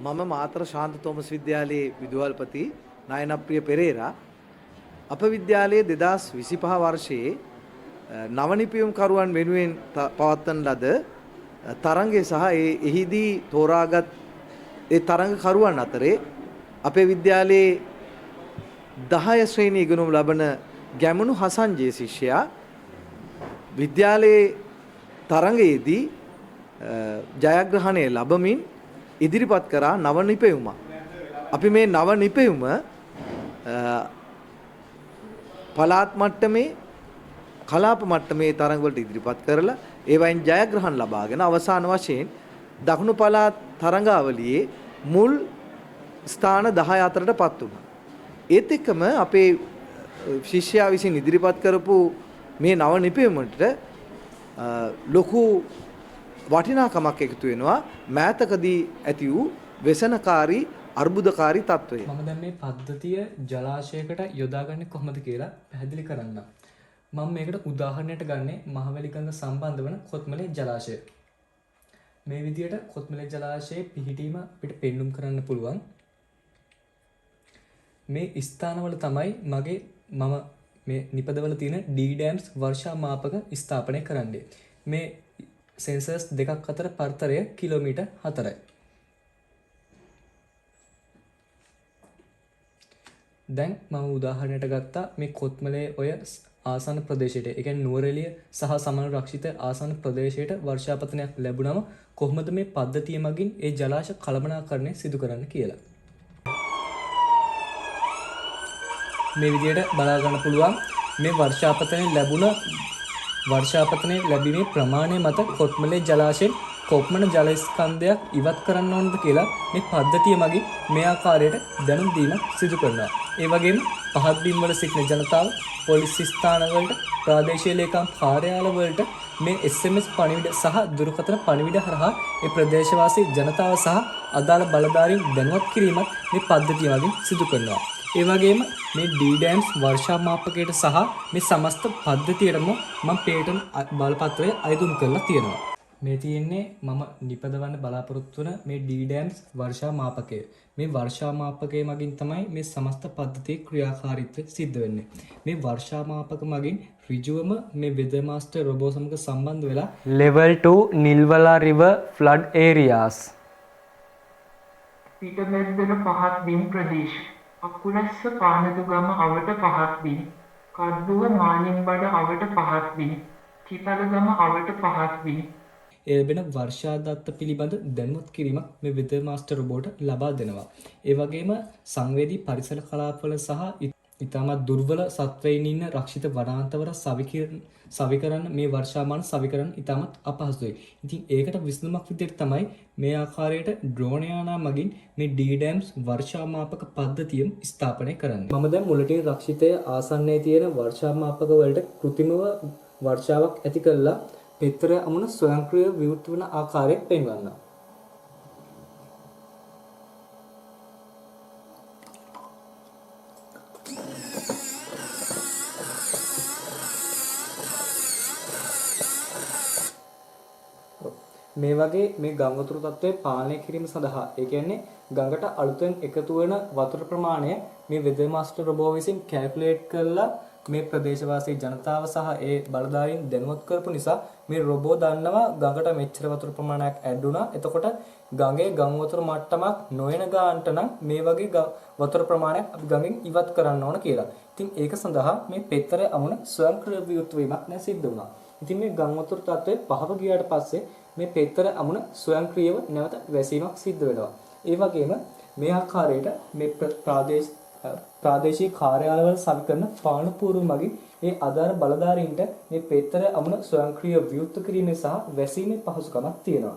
මම මාතර ශාන්ත තෝමස් විද්‍යාලයේ විදුහල්පති නයනප්‍රිය පෙරේරා අප විද්‍යාලයේ 2025 වර්ෂයේ නවනිපියුම්කරුවන් වෙනුවෙන් පවත්වන ලද තරඟය සහ එහිදී තෝරාගත් ඒ තරඟකරුවන් අතරේ අපේ විද්‍යාලයේ 10 ශ්‍රේණිය ඉගෙනුම් ලබන ගැමුණු හසන්ජේ ශිෂ්‍යයා විද්‍යාලයේ තරඟයේදී ජයග්‍රහණය ලැබමින් ඉදිරිපත් කරා නව නිපැයුම. අපි මේ නව නිපැයුම පළාත් මට්ටමේ කලාප මට්ටමේ තරඟ වලට ඉදිරිපත් කරලා ඒවයින් ජයග්‍රහණ ලබාගෙන අවසාන වශයෙන් දකුණු පළාත් තරඟාවලියේ මුල් ස්ථාන 10 අතරටපත් වුණා. ඒත් එක්කම අපේ ශිෂ්‍යයා විසින් ඉදිරිපත් කරපු මේ නව නිපැයුමට ලොකු වටිනාකමක් එකතු වෙනවා මෑතකදී ඇති වූ व्यसनකාරී අර්බුදකාරී තත්වය. මම දැන් මේ පද්ධතිය ජලාශයකට යොදාගන්නේ කොහොමද කියලා පැහැදිලි කරන්නම්. මම මේකට උදාහරණයක් ගන්නේ මහවැලිගඟ සම්බන්ධ වන කොත්මලේ ජලාශය. මේ විදිහට කොත්මලේ ජලාශයේ පිහිටීම අපිට පෙන්눔 කරන්න පුළුවන්. මේ ස්ථානවල තමයි මම මේ නිපදවල තියෙන D dams වර්ෂා මාපක ස්ථාපනය කරන්නේ. මේ සෙන්සර්ස් දෙකක් අතර පරතරය කිලෝමීටර් 4යි. දැන් මම උදාහරණයට ගත්තා මේ කොත්මලේ ඔය ආසන්න ප්‍රදේශයට, ඒ කියන්නේ නුවරඑළිය සහ සමනල රක්ෂිත ආසන්න ප්‍රදේශයට වර්ෂාපතනයක් ලැබුණම කොහොමද මේ පද්ධතිය මගින් ඒ ජලාශ කළමනාකරණය සිදු කරන්න කියලා. මේ විදිහට බලා ගන්න පුළුවන් මේ වර්ෂාපතනය ලැබීමේ ප්‍රමාණය මත කොත්මලේ ජලාශයෙන් කොපමණ ජල ස්කන්ධයක් ඉවත් කරන්න ඕනද කියලා මේ පද්ධතිය මගින් මේ ආකාරයට දැනුම් දීමක් සිදු කරනවා. ඒ වගේම පහත් බිම් වල සිටින ජනතාව, පොලිස් ස්ථානවලට, ප්‍රාදේශීය ලේකම් කාර්යාලවලට මේ SMS පණිවිඩ සහ දුරකථන පණිවිඩ හරහා ඒ ප්‍රදේශවාසී ජනතාව සහ අදාළ බලධාරීන් දැනුවත් කිරීමත් මේ පද්ධතිය මගින් සිදු කරනවා. ඒ වගේම මේ D dams වර්ෂා මාපකයට සහ මේ සමස්ත පද්ධතියටම මම පේටන් බලපත්‍රය අයදුම් කරලා තියෙනවා. මේ තියෙන්නේ මම නිපදවන්න බලාපොරොත්තු වන මේ D dams වර්ෂා මාපකය. මේ වර්ෂා මාපකය මගින් තමයි මේ සමස්ත පද්ධතියේ ක්‍රියාකාරීත්වය සිද්ධ වෙන්නේ. මේ වර්ෂා මාපක මගින් ඍජුවම මේ weather master රොබෝ සමග සම්බන්ධ වෙලා level 2 Nilwala river flood areas පිටමෙද්දල පහත් බිම් ප්‍රදේශ අකුලස්ස පානදුගම අවට පහත් බිම් කඩ්ඩුව මාලින්බඩ අවට පහත් බිම් කිතලගම අවට පහත් බිම් එළබෙන වර්ෂා දත්ත පිළිබඳ දැනුවත් කිරීමක් මේ weather master රොබෝට ලබා දෙනවා. ඒ වගේම සංවේදී පරිසර කලාපවල සහ ඉතාමත් දුර්වල සත්වයින් ඉන්න රක්ෂිත වනාන්තරවල සවිකරන්න මේ වර්ෂාමාන සවිකරන්න ඉතාමත් අපහසුයි. ඉතින් ඒකට විසඳුමක් විදිහට තමයි මේ ආකාරයට ඩ්‍රෝන් යානා මගින් මේ D dams වර්ෂාමාපක පද්ධතියම ස්ථාපනය කරන්නේ. මම දැන් මුලටින් රක්ෂිතයේ ආසන්නයේ තියෙන වර්ෂාමාපක වලට કૃත්‍රිමව වර්ෂාවක් ඇති කළා පෙත්තර අමුණ ස්වයංක්‍රීය විවෘත වන ආකාරය පෙන්වන්නවා. මේ වගේ මේ ගං වතුර තත්ත්වය පාලනය කිරීම සඳහා, ඒ කියන්නේ ගඟට අලුතෙන් එකතු වෙන වතුර ප්‍රමාණය මේ weather master රොබෝ විසින් කැල්කියුලේට් කරලා මේ ප්‍රදේශවාසී ජනතාව සහ ඒ බලධාරීන් දැනුවත් කරපු නිසා මේ රොබෝ දන්නවා ගඟට මෙච්චර වතුර ප්‍රමාණයක් ඇඩ් වුණා. එතකොට ගඟේ ගම් වතුර මට්ටමක් නොවන ගානට නම් මේ වගේ වතුර ප්‍රමාණයක් අපි ගඟෙන් ඉවත් කරන්න ඕන කියලා. ඉතින් ඒක සඳහා මේ පෙත්තර අමුණ ස්වයංක්‍රීය විවෘත වීමක් දැන් සිද්ධ වුණා. ඉතින් මේ ගම් වතුර තත්ත්වය පහව ගියාට පස්සේ මේ පෙත්තර අමුණ ස්වයංක්‍රීයව නැවත වැසීමක් සිද්ධ වෙනවා. ඒ වගේම මේ ආකාරයට මේ ප්‍රාදේශීය කාර්යාලවල සවිකරන පාලන පූර්ව මගින් ඒ ආධාර බලධාරීන්ට මේ පෙත්තර අමුණ ස්වයංක්‍රීය විවෘත කිරීමේ සහ වැසීමේ පහසුකමක් තියෙනවා.